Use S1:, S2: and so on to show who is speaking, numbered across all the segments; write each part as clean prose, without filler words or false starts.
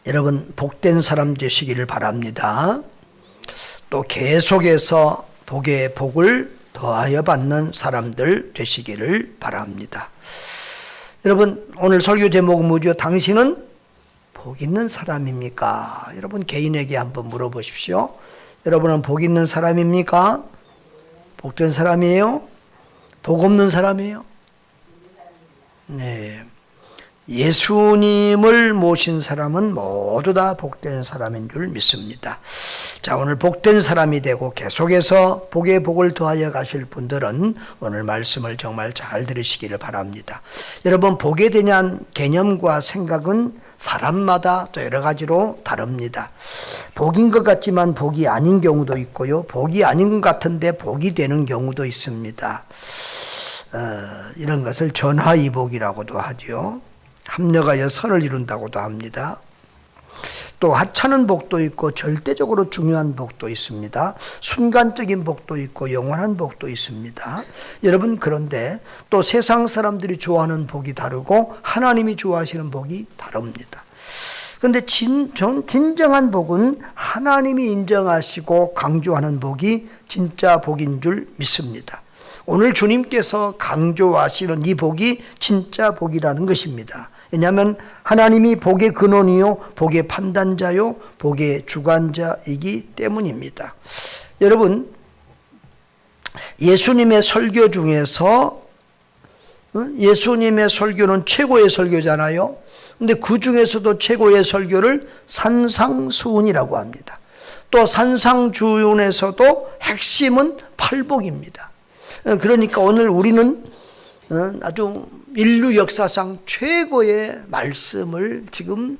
S1: 여러분 복된 사람 되시기를 바랍니다. 또 계속해서 복에 복을 더하여 받는 사람들 되시기를 바랍니다. 여러분 오늘 설교 제목은 뭐죠? 당신은 복 있는 사람입니까? 여러분 개인에게 한번 물어보십시오. 여러분은 복 있는 사람입니까? 복된 사람이에요? 복 없는 사람이에요? 네. 예수님을 모신 사람은 모두 다 복된 사람인 줄 믿습니다. 자, 오늘 복된 사람이 되고 계속해서 복에 복을 더하여 가실 분들은 오늘 말씀을 정말 잘 들으시기를 바랍니다. 여러분, 복에 대한 개념과 생각은 사람마다 또 여러 가지로 다릅니다. 복인 것 같지만 복이 아닌 경우도 있고요. 복이 아닌 것 같은데 복이 되는 경우도 있습니다. 이런 것을 전화위복이라고도 하죠. 합력하여 선을 이룬다고도 합니다. 또 하찮은 복도 있고 절대적으로 중요한 복도 있습니다. 순간적인 복도 있고 영원한 복도 있습니다. 여러분, 그런데 또 세상 사람들이 좋아하는 복이 다르고 하나님이 좋아하시는 복이 다릅니다. 그런데 진정한 복은 하나님이 인정하시고 강조하는 복이 진짜 복인 줄 믿습니다. 오늘 주님께서 강조하시는 이 복이 진짜 복이라는 것입니다. 왜냐하면 하나님이 복의 근원이요, 복의 판단자요, 복의 주관자이기 때문입니다. 여러분, 예수님의 설교 중에서 예수님의 설교는 최고의 설교잖아요. 그런데 그 중에서도 최고의 설교를 산상수훈이라고 합니다. 또 산상주훈에서도 핵심은 팔복입니다. 그러니까 오늘 우리는 아주 인류 역사상 최고의 말씀을 지금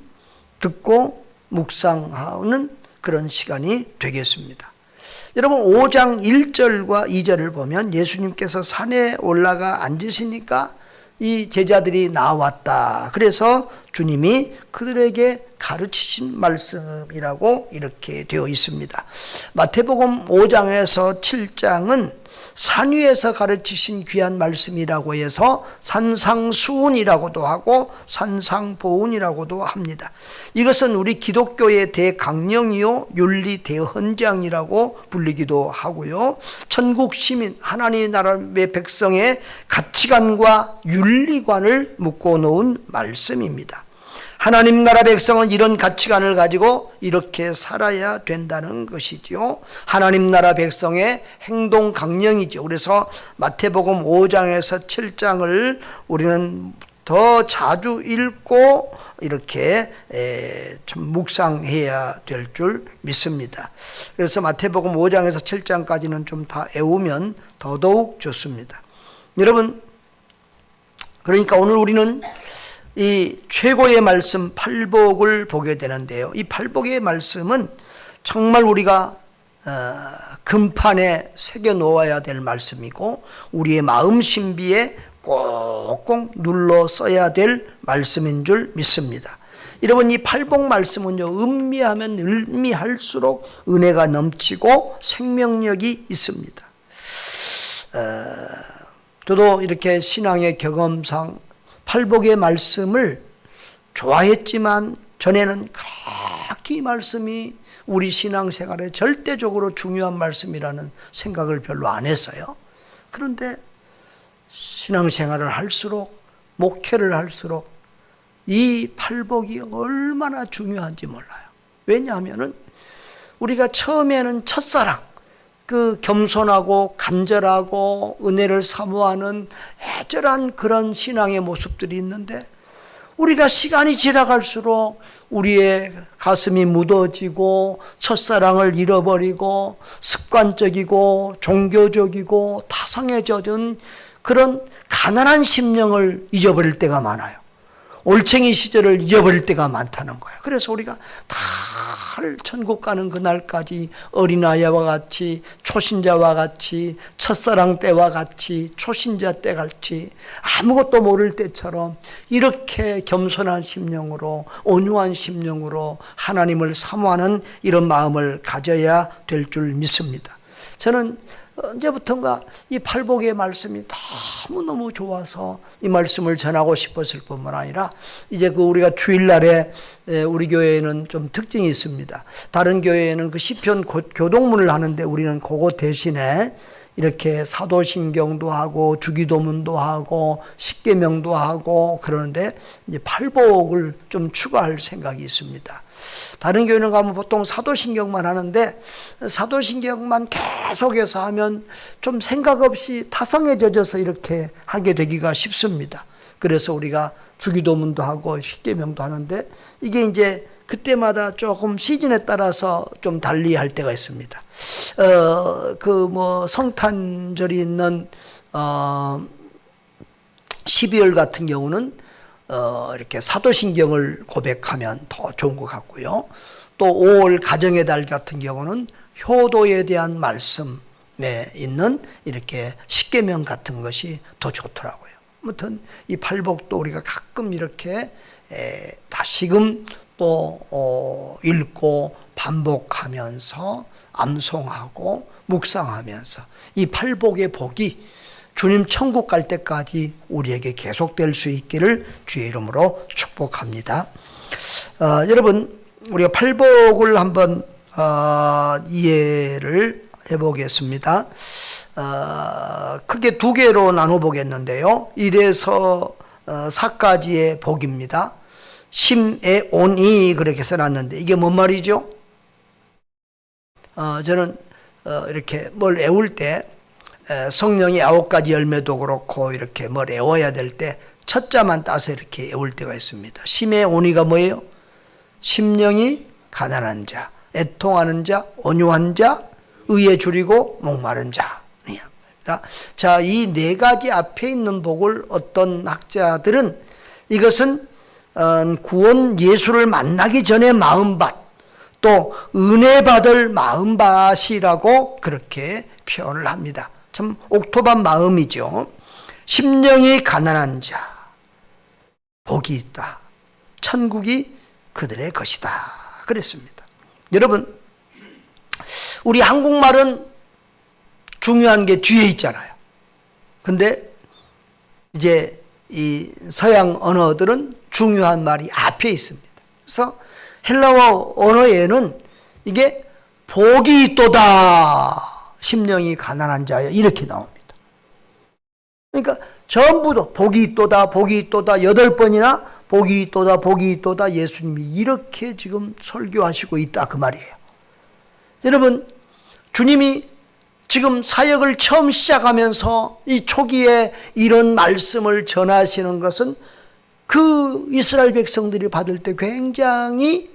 S1: 듣고 묵상하는 그런 시간이 되겠습니다. 여러분 5장 1절과 2절을 보면 예수님께서 산에 올라가 앉으시니까 이 제자들이 나왔다. 그래서 주님이 그들에게 가르치신 말씀이라고 이렇게 되어 있습니다. 마태복음 5장에서 7장은 산 위에서 가르치신 귀한 말씀이라고 해서 산상수훈이라고도 하고 산상보훈이라고도 합니다. 이것은 우리 기독교의 대강령이요 윤리 대헌장이라고 불리기도 하고요. 천국 시민 하나님 나라의 백성의 가치관과 윤리관을 묶어놓은 말씀입니다. 하나님 나라 백성은 이런 가치관을 가지고 이렇게 살아야 된다는 것이죠. 하나님 나라 백성의 행동 강령이죠. 그래서 마태복음 5장에서 7장을 우리는 더 자주 읽고 이렇게 좀 묵상해야 될 줄 믿습니다. 그래서 마태복음 5장에서 7장까지는 좀 다 외우면 더더욱 좋습니다. 여러분, 그러니까 오늘 우리는 이 최고의 말씀 팔복을 보게 되는데요. 이 팔복의 말씀은 정말 우리가 금판에 새겨 놓아야 될 말씀이고 우리의 마음 신비에 꼭꼭 눌러 써야 될 말씀인 줄 믿습니다. 여러분, 이 팔복 말씀은요, 음미하면 음미할수록 은혜가 넘치고 생명력이 있습니다. 저도 이렇게 신앙의 경험상 팔복의 말씀을 좋아했지만 전에는 그렇게 이 말씀이 우리 신앙생활에 절대적으로 중요한 말씀이라는 생각을 별로 안 했어요. 그런데 신앙생활을 할수록 목회를 할수록 이 팔복이 얼마나 중요한지 몰라요. 왜냐하면 우리가 처음에는 첫사랑, 그 겸손하고 간절하고 은혜를 사모하는 애절한 그런 신앙의 모습들이 있는데 우리가 시간이 지나갈수록 우리의 가슴이 묻어지고 첫사랑을 잃어버리고 습관적이고 종교적이고 타성에 젖은 그런 가난한 심령을 잊어버릴 때가 많아요. 올챙이 시절을 잊어버릴 때가 많다는 거예요. 그래서 우리가 다 천국 가는 그날까지 어린아이와 같이 초신자와 같이 첫사랑 때와 같이 초신자 때 같이 아무것도 모를 때처럼 이렇게 겸손한 심령으로 온유한 심령으로 하나님을 사모하는 이런 마음을 가져야 될 줄 믿습니다. 저는 언제부턴가 이 팔복의 말씀이 너무너무 좋아서 이 말씀을 전하고 싶었을 뿐만 아니라 이제 그 우리가 주일날에 우리 교회에는 좀 특징이 있습니다. 다른 교회에는 그 시편 교동문을 하는데 우리는 그거 대신에 이렇게 사도신경도 하고 주기도문도 하고 십계명도 하고 그러는데 이제 팔복을 좀 추가할 생각이 있습니다. 다른 교회는 가면 보통 사도신경만 하는데 사도신경만 계속해서 하면 좀 생각 없이 타성에 젖어서 이렇게 하게 되기가 쉽습니다. 그래서 우리가 주기도문도 하고 십계명도 하는데 이게 이제 그때마다 조금 시즌에 따라서 좀 달리 할 때가 있습니다. 성탄절이 있는 12월 같은 경우는 이렇게 사도신경을 고백하면 더 좋은 것 같고요. 또 5월 가정의 달 같은 경우는 효도에 대한 말씀에 있는 이렇게 십계명 같은 것이 더 좋더라고요. 아무튼 이 팔복도 우리가 가끔 이렇게 다시금 또 읽고 반복하면서 암송하고 묵상하면서 이 팔복의 복이 주님 천국 갈 때까지 우리에게 계속될 수 있기를 주의 이름으로 축복합니다. 여러분 우리가 팔복을 한번 이해를 해보겠습니다. 크게 두 개로 나눠보겠는데요. 1에서 4까지의 복입니다. 심에 온이 그렇게 써놨는데 이게 뭔 말이죠? 저는 이렇게 뭘 애울 때 성령의 9가지 열매도 그렇고 이렇게 뭘 애워야 될 때 첫 자만 따서 이렇게 애울 때가 있습니다. 심의 온이가 뭐예요? 심령이 가난한 자, 애통하는 자, 온유한 자, 의에 줄이고 목마른 자. 자, 이 네 가지 앞에 있는 복을 어떤 학자들은 이것은 구원 예수를 만나기 전에 마음밭, 또 은혜 받을 마음밭이라고 그렇게 표현을 합니다. 참 옥토반 마음이죠. 심령이 가난한 자, 복이 있다. 천국이 그들의 것이다. 그랬습니다. 여러분, 우리 한국말은 중요한 게 뒤에 있잖아요. 근데 이제 이 서양 언어들은 중요한 말이 앞에 있습니다. 그래서 헬라어 언어에는 이게 복이 있도다. 심령이 가난한 자여 이렇게 나옵니다. 그러니까 전부 다 복이 있도다, 복이 있도다 8번이나 복이 있도다, 복이 있도다 예수님이 이렇게 지금 설교하시고 있다 그 말이에요. 여러분, 주님이 지금 사역을 처음 시작하면서 이 초기에 이런 말씀을 전하시는 것은 그 이스라엘 백성들이 받을 때 굉장히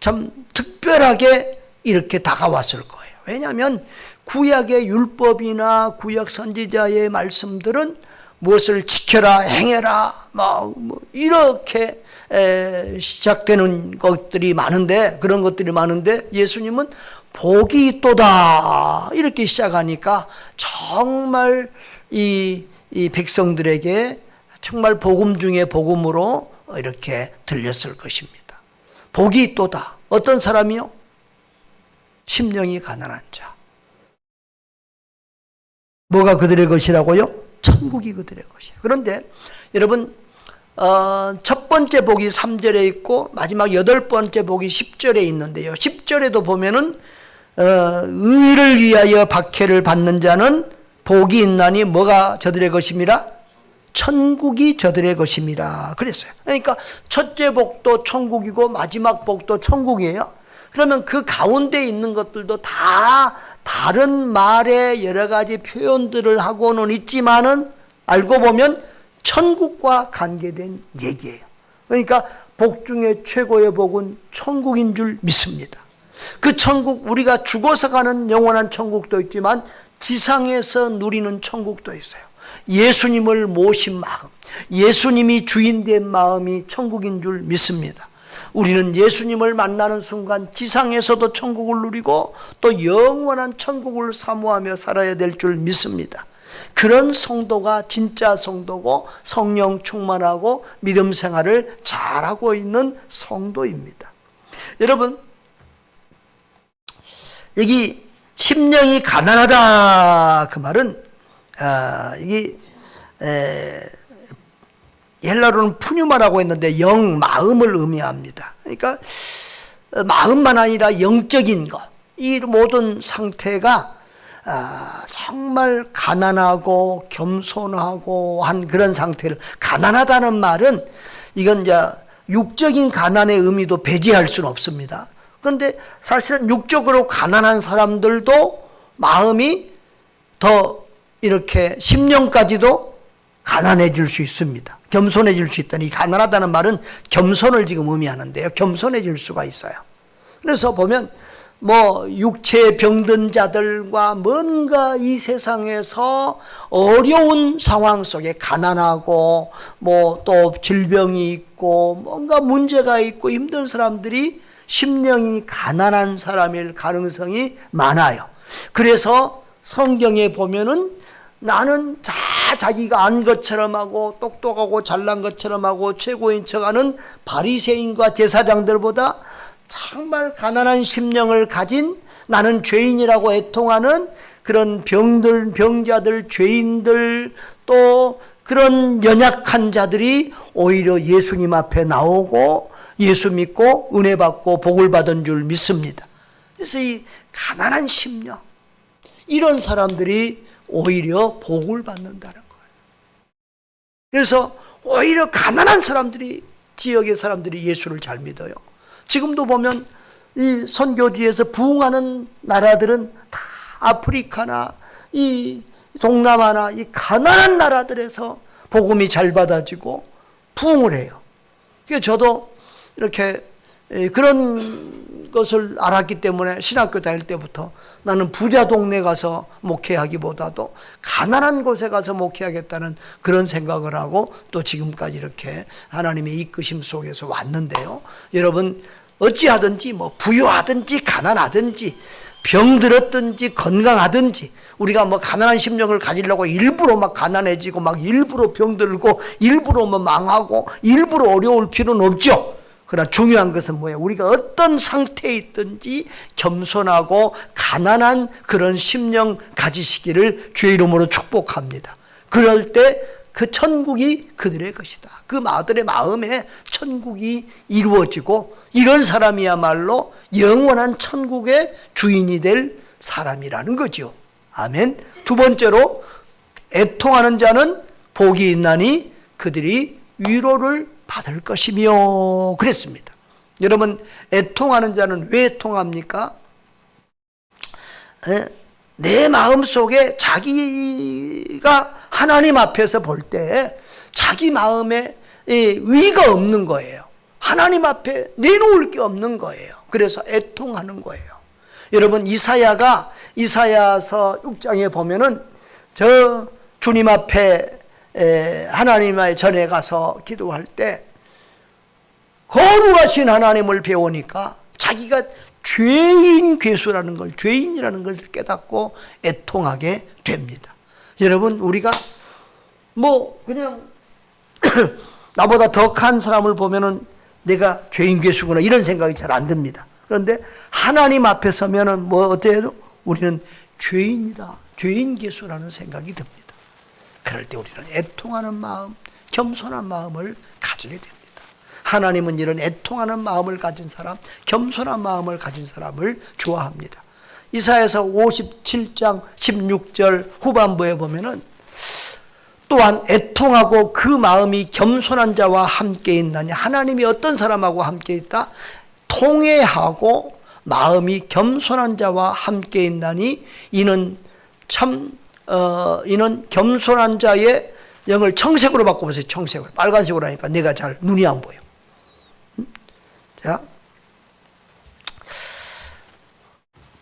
S1: 참 특별하게 이렇게 다가왔을 거예요. 왜냐하면 구약의 율법이나 구약 선지자의 말씀들은 무엇을 지켜라, 행해라, 이렇게 시작되는 것들이 많은데, 그런 것들이 많은데 예수님은 복이 있도다 이렇게 시작하니까 정말 이 백성들에게 정말 복음 중에 복음으로 이렇게 들렸을 것입니다. 복이 있도다. 어떤 사람이요? 심령이 가난한 자. 뭐가 그들의 것이라고요? 천국이 그들의 것이에요. 그런데 여러분, 첫 번째 복이 3절에 있고 마지막 8번째 복이 10절에 있는데요. 10절에도 보면은 의를 위하여 박해를 받는 자는 복이 있나니 뭐가 저들의 것임이라? 천국이 저들의 것임이라 그랬어요. 그러니까 첫째 복도 천국이고 마지막 복도 천국이에요. 그러면 그 가운데 있는 것들도 다 다른 말의 여러 가지 표현들을 하고는 있지만은 알고 보면 천국과 관계된 얘기예요. 그러니까 복 중에 최고의 복은 천국인 줄 믿습니다. 그 천국, 우리가 죽어서 가는 영원한 천국도 있지만 지상에서 누리는 천국도 있어요. 예수님을 모신 마음, 예수님이 주인된 마음이 천국인 줄 믿습니다. 우리는 예수님을 만나는 순간 지상에서도 천국을 누리고 또 영원한 천국을 사모하며 살아야 될 줄 믿습니다. 그런 성도가 진짜 성도고 성령 충만하고 믿음 생활을 잘하고 있는 성도입니다. 여러분, 여기 심령이 가난하다 그 말은 이게 헬라로는 푸뉴마라고 했는데 영, 마음을 의미합니다. 그러니까 마음만 아니라 영적인 것, 이 모든 상태가 정말 가난하고 겸손하고 한 그런 상태를, 가난하다는 말은 이건 이제 육적인 가난의 의미도 배제할 수는 없습니다. 그런데 사실은 육적으로 가난한 사람들도 마음이 더 이렇게 심령까지도 가난해질 수 있습니다. 겸손해질 수 있다니, 가난하다는 말은 겸손을 지금 의미하는데요. 겸손해질 수가 있어요. 그래서 보면 육체에 병든 자들과 뭔가 이 세상에서 어려운 상황 속에 가난하고 또 질병이 있고 뭔가 문제가 있고 힘든 사람들이 심령이 가난한 사람일 가능성이 많아요. 그래서 성경에 보면은 나는 자기가 안 것처럼 하고 똑똑하고 잘난 것처럼 하고 최고인 척하는 바리새인과 제사장들보다 정말 가난한 심령을 가진, 나는 죄인이라고 애통하는 그런 병자들, 죄인들, 또 그런 연약한 자들이 오히려 예수님 앞에 나오고 예수 믿고 은혜 받고 복을 받은 줄 믿습니다. 그래서 이 가난한 심령, 이런 사람들이 오히려 복을 받는다는 거예요. 그래서 오히려 가난한 사람들이, 지역의 사람들이 예수를 잘 믿어요. 지금도 보면 이 선교지에서 부흥하는 나라들은 다 아프리카나 이 동남아나 이 가난한 나라들에서 복음이 잘 받아지고 부흥을 해요. 그래서 저도 이렇게 그런 것을 알았기 때문에 신학교 다닐 때부터 나는 부자 동네 가서 목회하기보다도 가난한 곳에 가서 목회하겠다는 그런 생각을 하고 또 지금까지 이렇게 하나님의 이끄심 속에서 왔는데요. 여러분, 어찌하든지 부유하든지 가난하든지 병들었든지 건강하든지 우리가 가난한 심령을 가지려고 일부러 가난해지고 일부러 병들고 일부러 망하고 일부러 어려울 필요는 없죠. 그러나 중요한 것은 뭐예요? 우리가 어떤 상태에 있든지 겸손하고 가난한 그런 심령 가지시기를 주의 이름으로 축복합니다. 그럴 때 그 천국이 그들의 것이다. 그 아들의 마음에 천국이 이루어지고 이런 사람이야말로 영원한 천국의 주인이 될 사람이라는 거죠. 아멘. 두 번째로, 애통하는 자는 복이 있나니 그들이 위로를 받을 것이며 그랬습니다. 여러분, 애통하는 자는 왜 애통합니까? 내 마음속에 자기가 하나님 앞에서 볼 때 자기 마음에 위가 없는 거예요. 하나님 앞에 내놓을 게 없는 거예요. 그래서 애통하는 거예요. 여러분, 이사야서 6장에 보면은 저 주님 앞에 하나님의 전에 가서 기도할 때 거룩하신 하나님을 배우니까 자기가 죄인이라는 걸 깨닫고 애통하게 됩니다. 여러분, 우리가 그냥 나보다 더 큰 사람을 보면은 내가 죄인 괴수구나 이런 생각이 잘 안 듭니다. 그런데 하나님 앞에 서면은 어때요? 우리는 죄인이다, 죄인 괴수라는 생각이 듭니다. 그럴 때 우리는 애통하는 마음, 겸손한 마음을 가지게 됩니다. 하나님은 이런 애통하는 마음을 가진 사람, 겸손한 마음을 가진 사람을 좋아합니다. 이사야서 57장 16절 후반부에 보면은 또한 애통하고 그 마음이 겸손한 자와 함께 있나니, 하나님이 어떤 사람하고 함께 있다? 통회하고 마음이 겸손한 자와 함께 있나니 이는 겸손한 자의 영을 청색으로 바꿔보세요. 청색으로. 빨간색으로 하니까 내가 잘 눈이 안 보여. 자,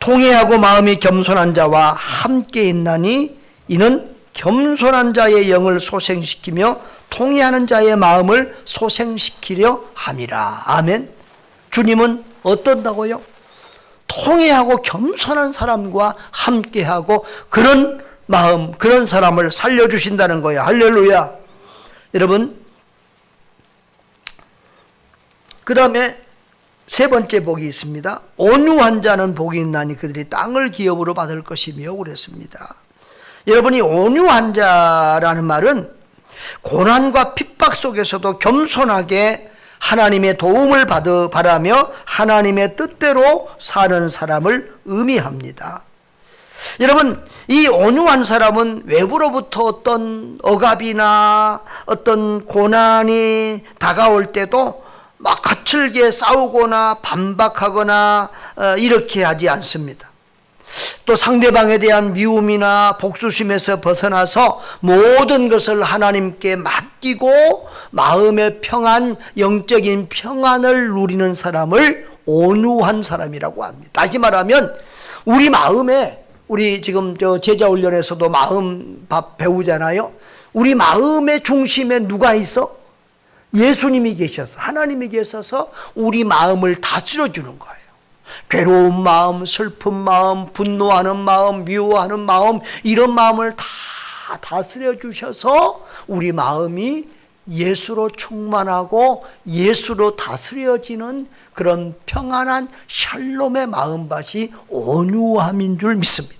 S1: 통회하고 마음이 겸손한 자와 함께 있나니 이는 겸손한 자의 영을 소생시키며 통회하는 자의 마음을 소생시키려 함이라. 아멘. 주님은 어떤다고요? 통회하고 겸손한 사람과 함께하고 그런 마음, 그런 사람을 살려주신다는 거예요. 할렐루야. 여러분, 그 다음에 세 번째 복이 있습니다. 온유한 자는 복이 있나니 그들이 땅을 기업으로 받을 것이며 그랬습니다. 여러분이 온유한 자라는 말은 고난과 핍박 속에서도 겸손하게 하나님의 도움을 바라며 하나님의 뜻대로 사는 사람을 의미합니다. 여러분, 이 온유한 사람은 외부로부터 어떤 억압이나 어떤 고난이 다가올 때도 막 거칠게 싸우거나 반박하거나 이렇게 하지 않습니다. 또 상대방에 대한 미움이나 복수심에서 벗어나서 모든 것을 하나님께 맡기고 마음의 평안, 영적인 평안을 누리는 사람을 온유한 사람이라고 합니다. 다시 말하면 우리 마음에, 우리 지금 제자 훈련에서도 마음 밥 배우잖아요. 우리 마음의 중심에 누가 있어? 예수님이 계셔서, 하나님이 계셔서 우리 마음을 다스려 주는 거예요. 괴로운 마음, 슬픈 마음, 분노하는 마음, 미워하는 마음, 이런 마음을 다 다스려 주셔서 우리 마음이 예수로 충만하고 예수로 다스려지는 그런 평안한 샬롬의 마음밭이 온유함인 줄 믿습니다.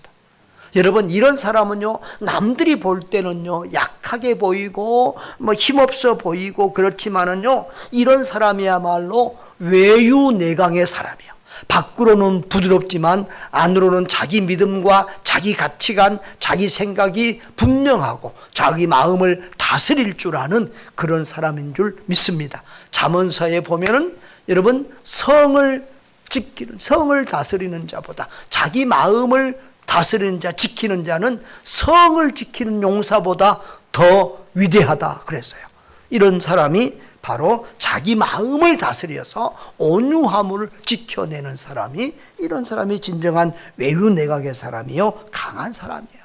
S1: 여러분, 이런 사람은요, 남들이 볼 때는요, 약하게 보이고 힘없어 보이고 그렇지만은요, 이런 사람이야말로 외유내강의 사람이에요. 밖으로는 부드럽지만 안으로는 자기 믿음과 자기 가치관, 자기 생각이 분명하고 자기 마음을 다스릴 줄 아는 그런 사람인 줄 믿습니다. 잠언서에 보면은 여러분, 성을 다스리는 자보다 자기 마음을 다스리는 자, 지키는 자는 성을 지키는 용사보다 더 위대하다 그랬어요. 이런 사람이 바로 자기 마음을 다스려서 온유함을 지켜내는 사람이, 이런 사람이 진정한 외유내각의 사람이요, 강한 사람이에요.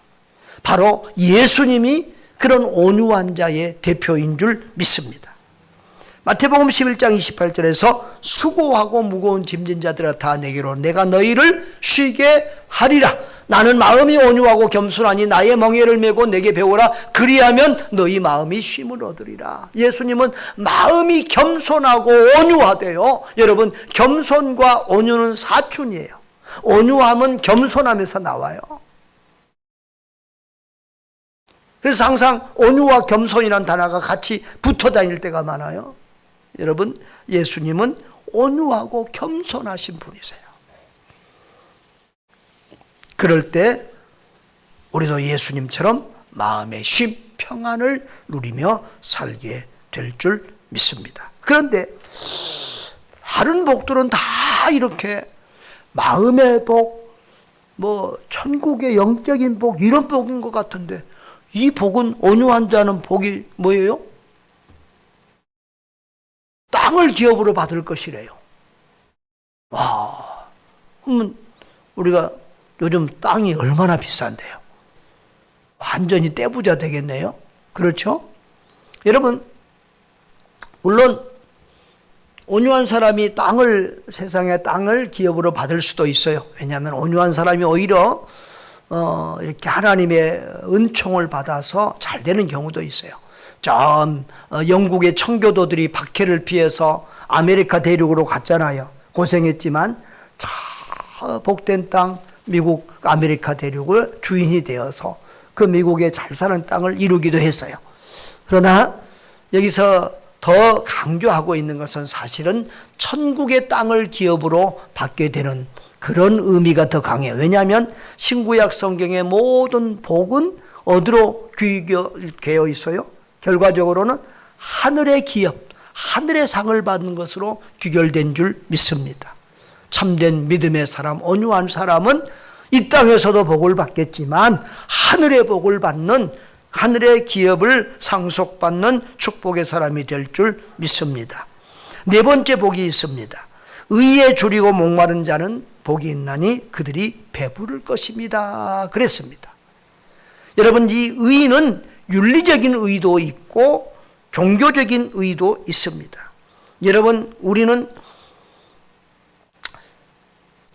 S1: 바로 예수님이 그런 온유한 자의 대표인 줄 믿습니다. 마태복음 11장 28절에서 수고하고 무거운 짐진 자들아 다 내게로, 내가 너희를 쉬게 하리라. 나는 마음이 온유하고 겸손하니 나의 멍에를 메고 내게 배우라. 그리하면 너희 마음이 쉼을 얻으리라. 예수님은 마음이 겸손하고 온유하대요. 여러분, 겸손과 온유는 사춘이에요. 온유함은 겸손함에서 나와요. 그래서 항상 온유와 겸손이라는 단어가 같이 붙어 다닐 때가 많아요. 여러분, 예수님은 온유하고 겸손하신 분이세요. 그럴 때 우리도 예수님처럼 마음의 쉼, 평안을 누리며 살게 될 줄 믿습니다. 그런데 다른 복들은 다 이렇게 마음의 복, 천국의 영적인 복, 이런 복인 것 같은데 이 복은, 온유한 자는 복이 뭐예요? 땅을 기업으로 받을 것이래요. 와, 그러면 우리가 요즘 땅이 얼마나 비싼데요? 완전히 떼부자 되겠네요. 그렇죠? 여러분, 물론 온유한 사람이 세상의 땅을 기업으로 받을 수도 있어요. 왜냐하면 온유한 사람이 오히려 이렇게 하나님의 은총을 받아서 잘 되는 경우도 있어요. 영국의 청교도들이 박해를 피해서 아메리카 대륙으로 갔잖아요. 고생했지만 복된 땅, 미국 아메리카 대륙을 주인이 되어서 그 미국의 잘 사는 땅을 이루기도 했어요. 그러나 여기서 더 강조하고 있는 것은 사실은 천국의 땅을 기업으로 받게 되는 그런 의미가 더 강해요. 왜냐하면 신구약 성경의 모든 복은 어디로 귀결되어 있어요? 결과적으로는 하늘의 기업, 하늘의 상을 받는 것으로 귀결된 줄 믿습니다. 참된 믿음의 사람, 온유한 사람은 이 땅에서도 복을 받겠지만 하늘의 복을 받는, 하늘의 기업을 상속받는 축복의 사람이 될 줄 믿습니다. 네 번째 복이 있습니다. 의에 줄이고 목마른 자는 복이 있나니 그들이 배부를 것입니다. 그랬습니다. 여러분, 이 의는 윤리적인 의도 있고 종교적인 의도 있습니다. 여러분, 우리는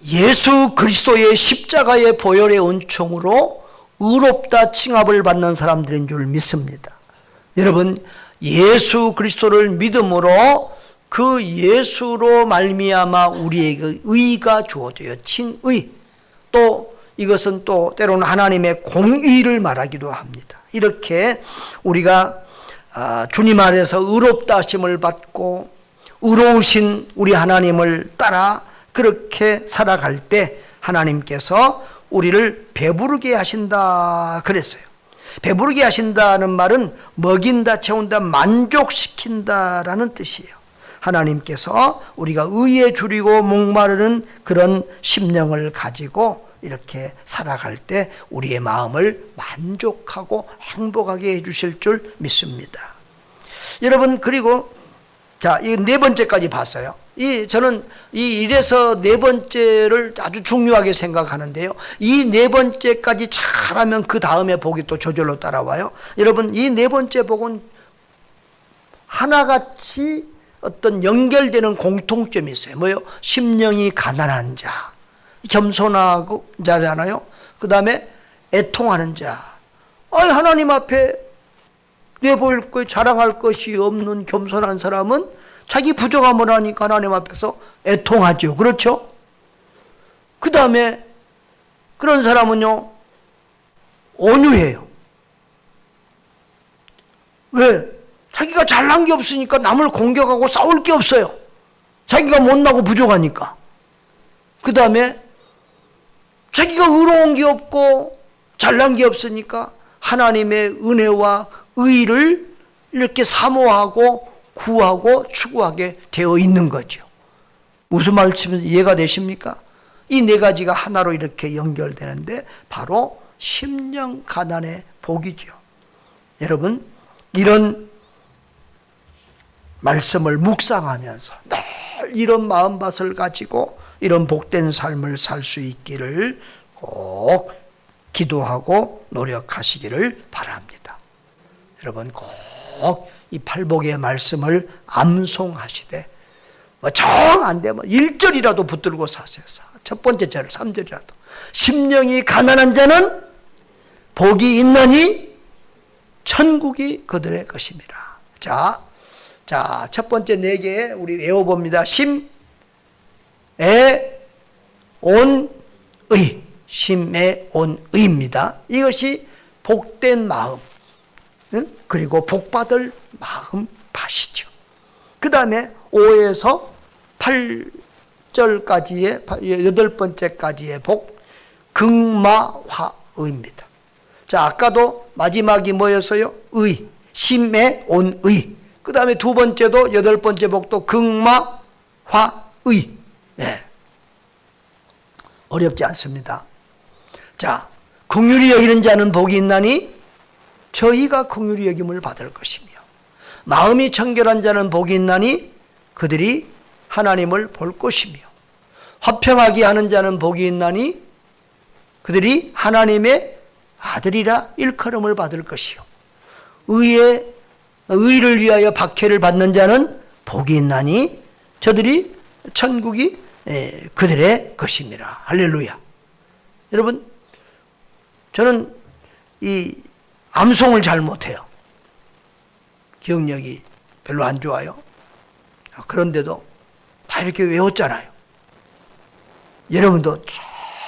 S1: 예수 그리스도의 십자가의 보혈의 은총으로 의롭다 칭함을 받는 사람들인 줄 믿습니다. 여러분, 예수 그리스도를 믿음으로 그 예수로 말미암아 우리에게 의가 주어져요. 칭의. 또 이것은 또 때로는 하나님의 공의를 말하기도 합니다. 이렇게 우리가 주님 안에서 의롭다 하심을 받고 의로우신 우리 하나님을 따라 그렇게 살아갈 때 하나님께서 우리를 배부르게 하신다 그랬어요. 배부르게 하신다는 말은 먹인다, 채운다, 만족시킨다라는 뜻이에요. 하나님께서 우리가 의에 줄이고 목마르는 그런 심령을 가지고 이렇게 살아갈 때 우리의 마음을 만족하고 행복하게 해주실 줄 믿습니다. 여러분, 그리고 자, 이 네 번째까지 봤어요. 저는 이 일에서 네 번째를 아주 중요하게 생각하는데요. 이 네 번째까지 잘하면 그 다음에 복이 또 저절로 따라와요. 여러분, 이 네 번째 복은 하나같이 어떤 연결되는 공통점이 있어요. 뭐요? 심령이 가난한 자, 겸손하고 자잖아요. 그 다음에 애통하는 자. 하나님 앞에 내보일 것, 자랑할 것이 없는 겸손한 사람은 자기 부족함을 하니까 하나님 앞에서 애통하죠. 그렇죠? 그 다음에 그런 사람은요, 온유해요. 왜? 자기가 잘난 게 없으니까 남을 공격하고 싸울 게 없어요. 자기가 못나고 부족하니까. 그 다음에 자기가 의로운 게 없고 잘난 게 없으니까 하나님의 은혜와 의를 이렇게 사모하고 구하고 추구하게 되어 있는 거죠. 무슨 말씀인지 이해가 되십니까? 이 네 가지가 하나로 이렇게 연결되는데 바로 심령 가난의 복이죠. 여러분, 이런 말씀을 묵상하면서 늘 이런 마음밭을 가지고 이런 복된 삶을 살 수 있기를 꼭 기도하고 노력하시기를 바랍니다. 여러분, 꼭 이 팔복의 말씀을 암송하시되 정 안 되면 1절이라도 붙들고 사세요. 첫 번째 절 3절이라도. 심령이 가난한 자는 복이 있나니 천국이 그들의 것입니다. 자, 첫 번째 네 개 우리 외워봅니다. 심에 온 의. 심에 온 의입니다. 이것이 복된 마음, 그리고 복받을 마음 밭이죠. 그 다음에 5에서 8절까지의 8번째까지의 복, 극마화의입니다. 자, 아까도 마지막이 뭐였어요? 의, 심에 온 의. 그 다음에 두 번째도 8번째 복도 극마화의. 네. 어렵지 않습니다. 자, 긍휼히 여기는 자는 복이 있나니 저희가 긍휼히 여김을 받을 것이며, 마음이 청결한 자는 복이 있나니 그들이 하나님을 볼 것이며, 화평하게 하는 자는 복이 있나니 그들이 하나님의 아들이라 일컬음을 받을 것이요, 의를 위하여 박해를 받는 자는 복이 있나니 저들이 천국이 그들의 것입니다. 할렐루야. 여러분, 저는 이 암송을 잘 못해요. 기억력이 별로 안 좋아요. 그런데도 다 이렇게 외웠잖아요. 여러분도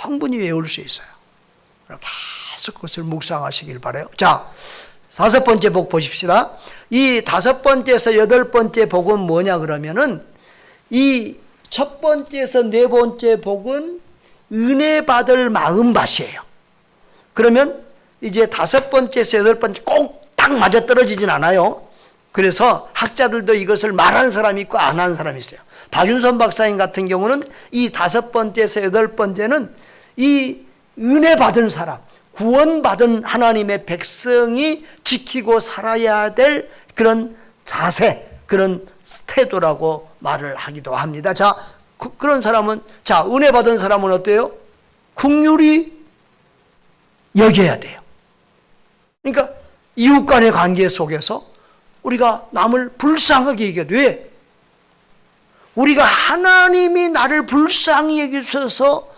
S1: 충분히 외울 수 있어요. 계속 그것을 묵상하시길 바라요. 자, 5번째 복 보십시다. 이 5번째에서 8번째 복은 뭐냐 그러면은, 이 첫 번째에서 4번째 복은 은혜 받을 마음밭이에요. 그러면 이제 5번째에서 8번째 꼭 딱 맞아 떨어지진 않아요. 그래서 학자들도 이것을 말한 사람이 있고 안 한 사람이 있어요. 박윤선 박사님 같은 경우는 이 5번째에서 8번째는 이 은혜 받은 사람, 구원받은 하나님의 백성이 지키고 살아야 될 그런 자세, 그런 태도라고 말을 하기도 합니다. 자, 그런 사람은, 자, 은혜 받은 사람은 어때요? 긍휼히 여겨야 돼요. 그러니까 이웃 간의 관계 속에서 우리가 남을 불쌍하게 여겨야 돼. 왜? 우리가 하나님이 나를 불쌍히 여기셔서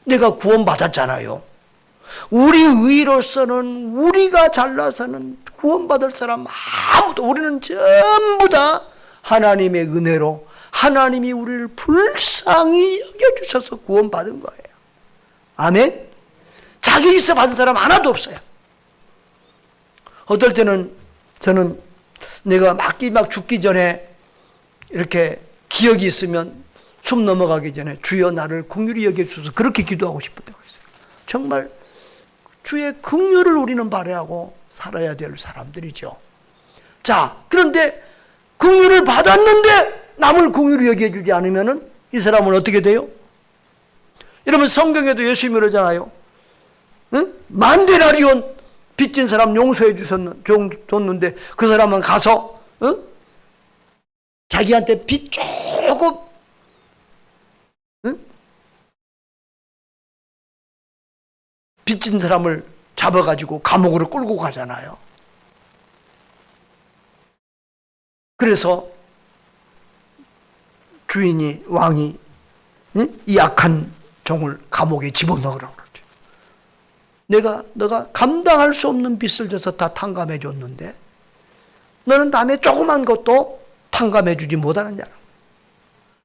S1: 내가 구원받았잖아요. 우리 의로서는, 우리가 잘나서는 구원받을 사람 아무도, 우리는 전부 다 하나님의 은혜로 하나님이 우리를 불쌍히 여겨주셔서 구원받은 거예요. 아멘? 자기에서 받은 사람 하나도 없어요. 어떨 때는 저는 내가 막 죽기 전에 이렇게 기억이 있으면 숨 넘어가기 전에 주여 나를 긍휼히 여겨주셔서 그렇게 기도하고 싶을 때가 있어요. 정말 주의 긍휼을 우리는 발휘하고 살아야 될 사람들이죠. 자, 그런데 긍휼을 받았는데 남을 긍휼히 여겨주지 않으면 이 사람은 어떻게 돼요? 여러분 성경에도 예수님이 그러잖아요. 응? 만데나리온 빚진 사람 용서해 줬는데 그 사람은 가서 자기한테 빚 조금 빚진 사람을 잡아가지고 감옥으로 끌고 가잖아요. 그래서 주인이 왕이 이 약한 종을 감옥에 집어넣으라고 그러죠. 너가 감당할 수 없는 빚을 져서 다 탕감해 줬는데 너는 남의 조그만 것도 탕감해 주지 못하느냐.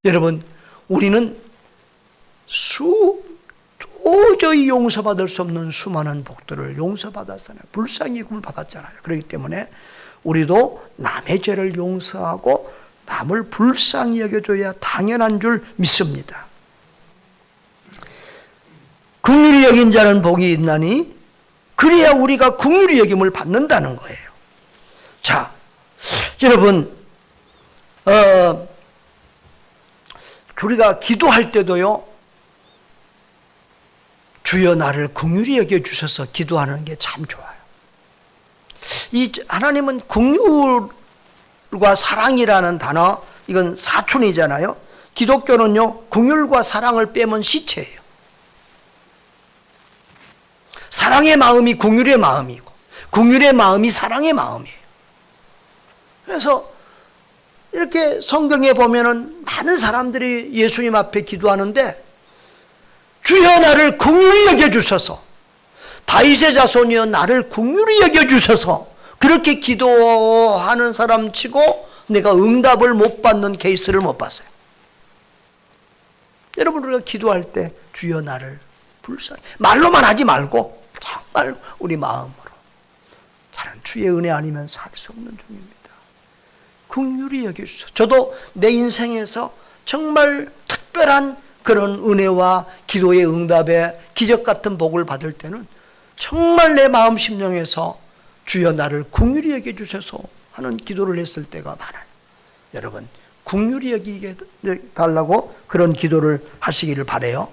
S1: 여러분 우리는 도저히 용서받을 수 없는 수많은 복들을 용서받았잖아요. 불쌍히 구원을 받았잖아요. 그렇기 때문에 우리도 남의 죄를 용서하고 남을 불쌍히 여겨줘야 당연한 줄 믿습니다. 긍휼히 여긴 자는 복이 있나니 그래야 우리가 긍휼히 여김을 받는다는 거예요. 자, 여러분 우리가 기도할 때도요 주여 나를 긍휼히 여겨주셔서 기도하는 게 참 좋아요. 이 하나님은 긍휼과 사랑이라는 단어 이건 사촌이잖아요. 기독교는요 긍휼과 사랑을 빼면 시체예요. 사랑의 마음이 긍휼의 마음이고 긍휼의 마음이 사랑의 마음이에요. 그래서 이렇게 성경에 보면은 많은 사람들이 예수님 앞에 기도하는데 주여 나를 긍휼히 여겨주셔서 다윗의 자손이여 나를 긍휼히 여겨주셔서 그렇게 기도하는 사람 치고 내가 응답을 못 받는 케이스를 못 봤어요. 여러분 우리가 기도할 때 주여 나를 불쌍히 말로만 하지 말고 정말 우리 마음으로 저는 주의 은혜 아니면 살 수 없는 중입니다. 긍휼히 여겨주셔서 저도 내 인생에서 정말 특별한 그런 은혜와 기도의 응답에 기적 같은 복을 받을 때는 정말 내 마음 심령에서 주여 나를 긍휼히 여겨주셔서 하는 기도를 했을 때가 많아요. 여러분 긍휼히 여기게 달라고 그런 기도를 하시기를 바라요.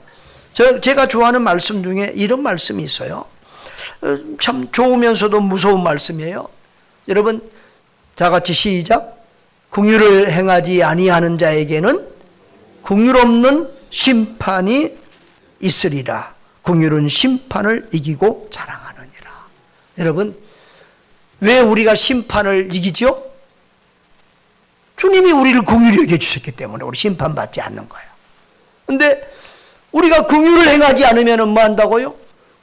S1: 제가 좋아하는 말씀 중에 이런 말씀이 있어요. 참 좋으면서도 무서운 말씀이에요. 여러분 다 같이 시작. 긍휼을 행하지 아니하는 자에게는 긍휼 없는 심판이 있으리라. 긍휼은 심판을 이기고 자랑하느니라. 여러분 왜 우리가 심판을 이기죠? 주님이 우리를 긍휼히 여겨주셨기 때문에 우리 심판받지 않는 거예요. 그런데 우리가 긍휼을 행하지 않으면 뭐 한다고요?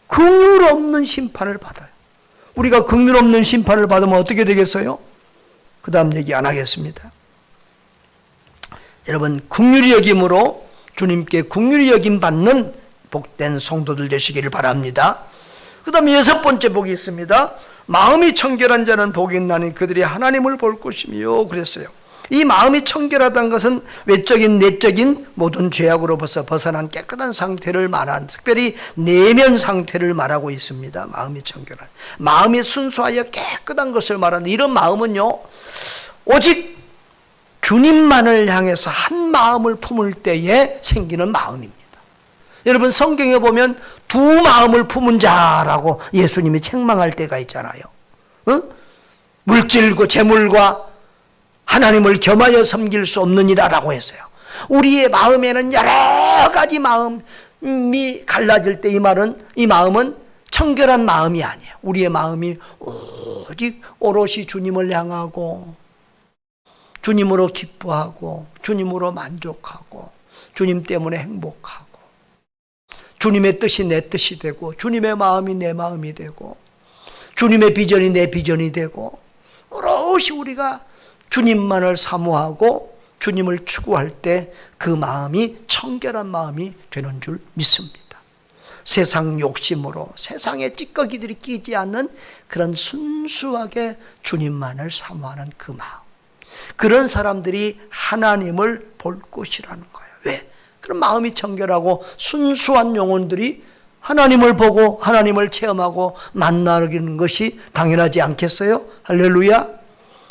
S1: 긍휼 없는 심판을 받아요. 우리가 긍휼 없는 심판을 받으면 어떻게 되겠어요? 그 다음 얘기 안 하겠습니다. 여러분 긍휼히 여김으로 주님께 긍휼히 여김 받는 복된 성도들 되시기를 바랍니다. 그 다음에 6번째 복이 있습니다. 마음이 청결한 자는 복이 있나니 그들이 하나님을 볼 것이며 그랬어요. 이 마음이 청결하다는 것은 외적인 내적인 모든 죄악으로부터 벗어난 깨끗한 상태를 말한 특별히 내면 상태를 말하고 있습니다. 마음이 청결한 마음이 순수하여 깨끗한 것을 말하는 이런 마음은요 오직 주님만을 향해서 한 마음을 품을 때에 생기는 마음입니다. 여러분 성경에 보면 두 마음을 품은 자라고 예수님이 책망할 때가 있잖아요. 물질과 재물과 하나님을 겸하여 섬길 수 없느니라라고 했어요. 우리의 마음에는 여러 가지 마음이 갈라질 때 이 마음은 청결한 마음이 아니에요. 우리의 마음이 오직 오롯이 주님을 향하고 주님으로 기뻐하고 주님으로 만족하고 주님 때문에 행복하고 주님의 뜻이 내 뜻이 되고 주님의 마음이 내 마음이 되고 주님의 비전이 내 비전이 되고 오롯이 우리가 주님만을 사모하고 주님을 추구할 때 그 마음이 청결한 마음이 되는 줄 믿습니다. 세상 욕심으로 세상에 찌꺼기들이 끼지 않는 그런 순수하게 주님만을 사모하는 그 마음, 그런 사람들이 하나님을 볼 것이라는 거예요. 왜? 그런 마음이 청결하고 순수한 영혼들이 하나님을 보고 하나님을 체험하고 만나는 것이 당연하지 않겠어요? 할렐루야.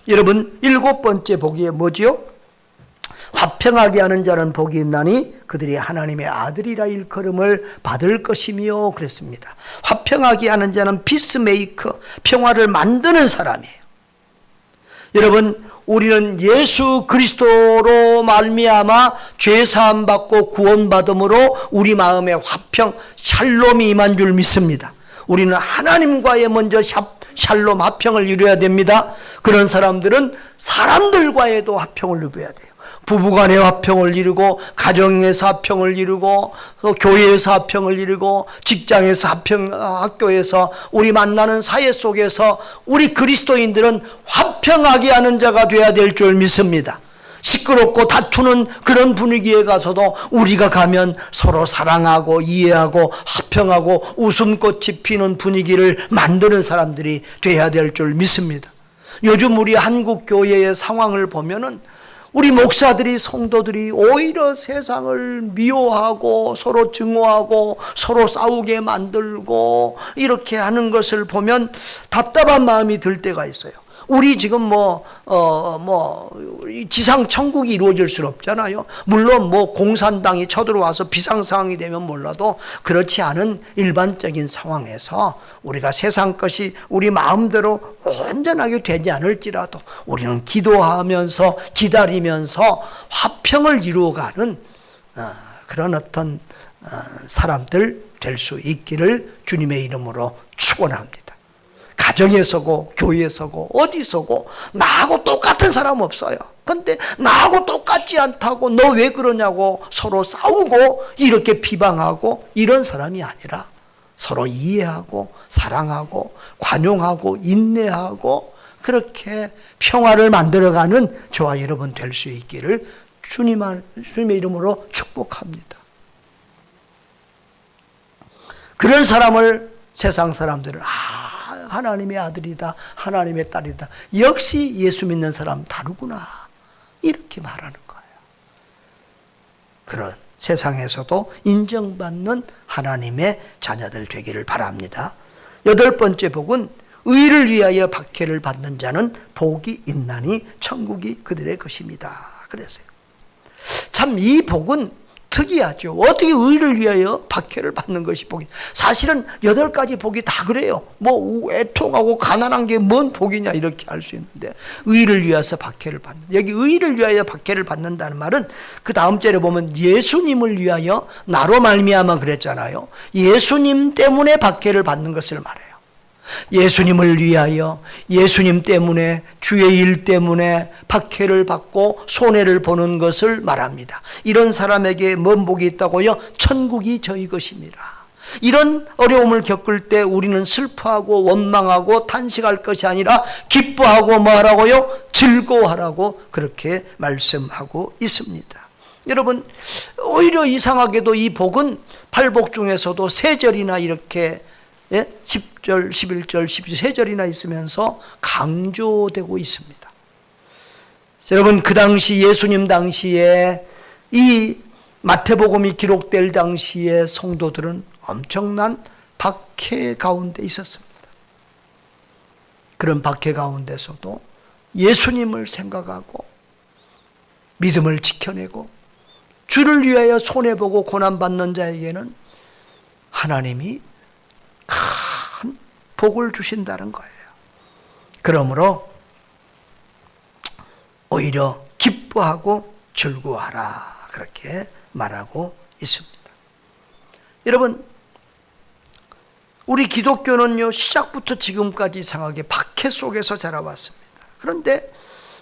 S1: 여러분, 7번째 복이 뭐지요? 화평하게 하는 자는 복이 있나니 그들이 하나님의 아들이라 일컬음을 받을 것이며 그랬습니다. 화평하게 하는 자는 피스메이커, 평화를 만드는 사람이에요. 여러분, 우리는 예수 그리스도로 말미암아 죄 사함 받고 구원받음으로 우리 마음에 화평, 샬롬이 임한 줄 믿습니다. 우리는 하나님과의 먼저 샬롬, 화평을 이루어야 됩니다. 그런 사람들은 사람들과의도 화평을 이루어야 돼요. 부부간의 화평을 이루고, 가정에서 화평을 이루고, 교회에서 화평을 이루고, 직장에서 학교에서 우리 만나는 사회 속에서 우리 그리스도인들은 화평하게 하는 자가 되어야 될 줄 믿습니다. 시끄럽고 다투는 그런 분위기에 가서도 우리가 가면 서로 사랑하고 이해하고 화평하고 웃음꽃이 피는 분위기를 만드는 사람들이 되어야 될 줄 믿습니다. 요즘 우리 한국 교회의 상황을 보면은 우리 목사들이, 성도들이 오히려 세상을 미워하고 서로 증오하고 서로 싸우게 만들고 이렇게 하는 것을 보면 답답한 마음이 들 때가 있어요. 우리 지금 지상 천국이 이루어질 수는 없잖아요. 물론 공산당이 쳐들어와서 비상 상황이 되면 몰라도 그렇지 않은 일반적인 상황에서 우리가 세상 것이 우리 마음대로 온전하게 되지 않을지라도 우리는 기도하면서 기다리면서 화평을 이루어가는 그런 어떤 사람들 될 수 있기를 주님의 이름으로 축원합니다. 가정에서고 교회에서고 어디서고 나하고 똑같은 사람 없어요. 근데 나하고 똑같지 않다고 너 왜 그러냐고 서로 싸우고 이렇게 비방하고 이런 사람이 아니라 서로 이해하고 사랑하고 관용하고 인내하고 그렇게 평화를 만들어가는 저와 여러분 될 수 있기를 주님의 이름으로 축복합니다. 그런 사람을 세상 사람들은 하나님의 아들이다, 하나님의 딸이다, 역시 예수 믿는 사람 다르구나 이렇게 말하는 거예요. 그런 세상에서도 인정받는 하나님의 자녀들 되기를 바랍니다. 8번째 복은 의를 위하여 박해를 받는 자는 복이 있나니 천국이 그들의 것입니다. 그랬어요. 참 이 복은 특이하죠. 어떻게 의를 위하여 박해를 받는 것이 복이? 사실은 8가지 복이 다 그래요. 애통하고 가난한 게 뭔 복이냐 이렇게 할 수 있는데 의를 위해서 박해를 받는, 여기 의를 위하여 박해를 받는다는 말은 그 다음 절에 보면 예수님을 위하여 나로 말미암아 그랬잖아요. 예수님 때문에 박해를 받는 것을 말해요. 예수님을 위하여, 예수님 때문에, 주의 일 때문에 박해를 받고 손해를 보는 것을 말합니다. 이런 사람에게 뭔 복이 있다고요? 천국이 저희 것입니다. 이런 어려움을 겪을 때 우리는 슬퍼하고 원망하고 탄식할 것이 아니라 기뻐하고 뭐하라고요? 즐거워하라고 그렇게 말씀하고 있습니다. 여러분, 오히려 이상하게도 이 복은 8복 중에서도 3절이나 이렇게 10절, 11절, 13절이나 있으면서 강조되고 있습니다. 여러분, 그 당시 예수님 당시에 이 마태복음이 기록될 당시에 성도들은 엄청난 박해 가운데 있었습니다. 그런 박해 가운데서도 예수님을 생각하고 믿음을 지켜내고 주를 위하여 손해보고 고난받는 자에게는 하나님이 큰 복을 주신다는 거예요. 그러므로 오히려 기뻐하고 즐거워하라 그렇게 말하고 있습니다. 여러분, 우리 기독교는요 시작부터 지금까지 이상하게 박해 속에서 자라왔습니다. 그런데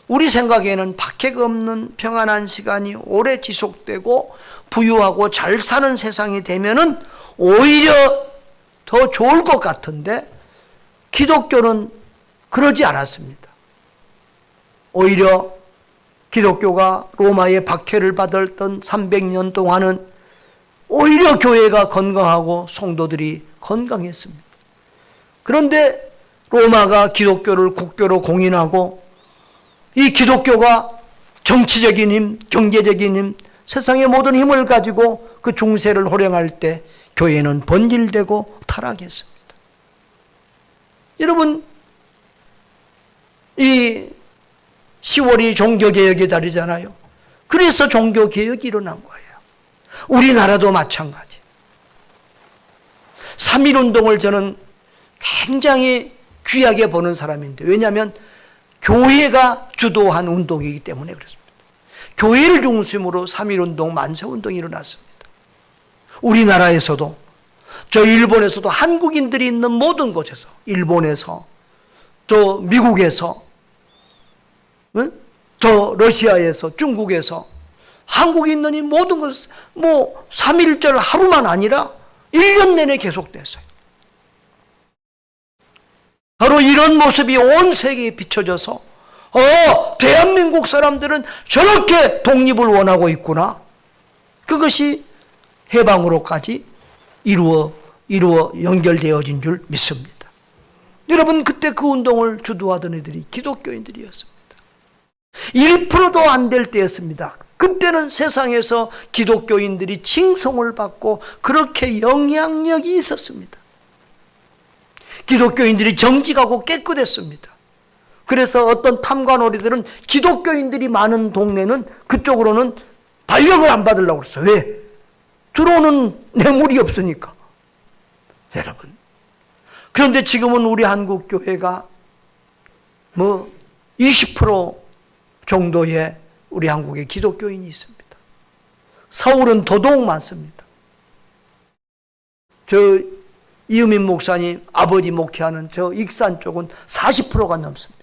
S1: 우리 생각에는 박해가 없는 평안한 시간이 오래 지속되고 부유하고 잘 사는 세상이 되면은 오히려 더 좋을 것 같은데 기독교는 그러지 않았습니다. 오히려 기독교가 로마의 박해를 받았던 300년 동안은 오히려 교회가 건강하고 성도들이 건강했습니다. 그런데 로마가 기독교를 국교로 공인하고 이 기독교가 정치적인 힘, 경제적인 힘, 세상의 모든 힘을 가지고 그 중세를 호령할 때 교회는 번질되고 타락했습니다. 여러분, 이 10월이 종교개혁의 달이잖아요. 그래서 종교개혁이 일어난 거예요. 우리나라도 마찬가지. 3.1운동을 저는 굉장히 귀하게 보는 사람인데, 왜냐하면 교회가 주도한 운동이기 때문에 그렇습니다. 교회를 중심으로 3.1운동, 만세운동이 일어났습니다. 우리나라에서도, 저 일본에서도 한국인들이 있는 모든 곳에서, 일본에서, 또 미국에서, 또 러시아에서, 중국에서, 한국에 있는 이 모든 것, 3.1절 하루만 아니라 1년 내내 계속됐어요. 바로 이런 모습이 온 세계에 비춰져서 대한민국 사람들은 저렇게 독립을 원하고 있구나. 그것이 해방으로까지 이루어 연결되어진 줄 믿습니다. 여러분, 그때 그 운동을 주도하던 애들이 기독교인들이었습니다. 1%도 안 될 때였습니다. 그때는 세상에서 기독교인들이 칭송을 받고 그렇게 영향력이 있었습니다. 기독교인들이 정직하고 깨끗했습니다. 그래서 어떤 탐관오리들은 기독교인들이 많은 동네는 그쪽으로는 발령을 안 받으려고 그랬어요. 왜? 들어오는 뇌물이 없으니까. 여러분, 그런데 지금은 우리 한국 교회가 20% 정도의 우리 한국에 기독교인이 있습니다. 서울은 더더욱 많습니다. 저 이은민 목사님 아버지 목회하는 저 익산 쪽은 40%가 넘습니다.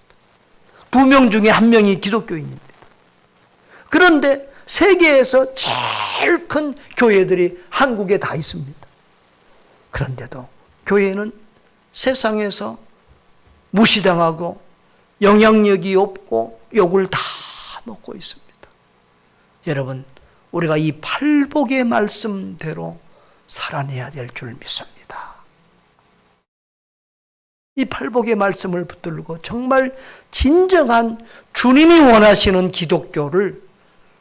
S1: 2명 중에 1명이 기독교인입니다. 그런데 세계에서 제일 큰 교회들이 한국에 다 있습니다. 그런데도 교회는 세상에서 무시당하고 영향력이 없고 욕을 다 먹고 있습니다. 여러분, 우리가 이 팔복의 말씀대로 살아내야 될 줄 믿습니다. 이 팔복의 말씀을 붙들고 정말 진정한 주님이 원하시는 기독교를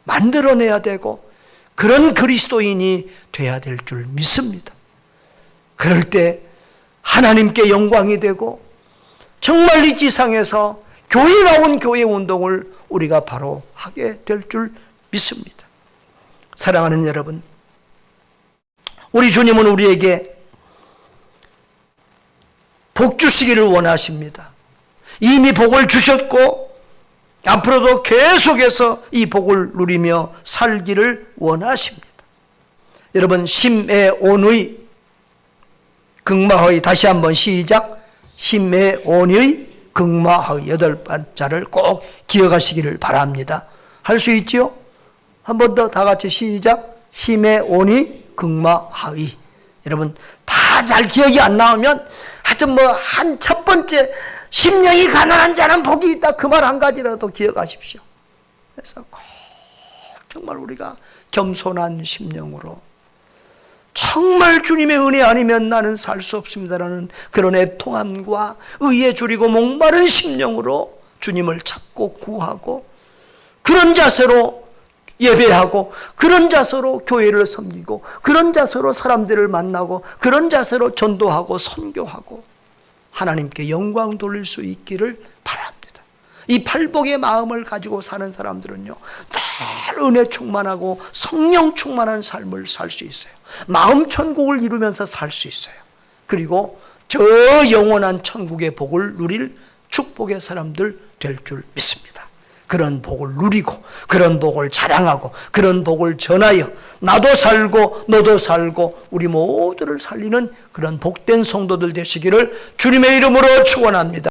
S1: 만들어내야 되고 그런 그리스도인이 돼야 될 줄 믿습니다. 그럴 때 하나님께 영광이 되고 정말 이 지상에서 교회다운 교회 운동을 우리가 바로 하게 될 줄 믿습니다. 사랑하는 여러분, 우리 주님은 우리에게 복 주시기를 원하십니다. 이미 복을 주셨고 앞으로도 계속해서 이 복을 누리며 살기를 원하십니다. 여러분, 심애온의 극마의, 다시 한번 시작. 심애온의 극마의 8번자를 꼭 기억하시기를 바랍니다. 할 수 있지요? 한 번 더 다 같이 시작. 심애온의 극마의. 여러분, 다 잘 기억이 안 나오면 하여튼 한 첫 번째 심령이 가난한 자는 복이 있다, 그 말 한 가지라도 기억하십시오. 그래서 꼭 정말 우리가 겸손한 심령으로 정말 주님의 은혜 아니면 나는 살 수 없습니다라는 그런 애통함과 의에 줄이고 목마른 심령으로 주님을 찾고 구하고 그런 자세로 예배하고 그런 자세로 교회를 섬기고 그런 자세로 사람들을 만나고 그런 자세로 전도하고 선교하고 하나님께 영광 돌릴 수 있기를 바랍니다. 이 팔복의 마음을 가지고 사는 사람들은요, 늘 은혜 충만하고 성령 충만한 삶을 살 수 있어요. 마음 천국을 이루면서 살 수 있어요. 그리고 저 영원한 천국의 복을 누릴 축복의 사람들 될 줄 믿습니다. 그런 복을 누리고 그런 복을 자랑하고 그런 복을 전하여 나도 살고 너도 살고 우리 모두를 살리는 그런 복된 성도들 되시기를 주님의 이름으로 축원합니다.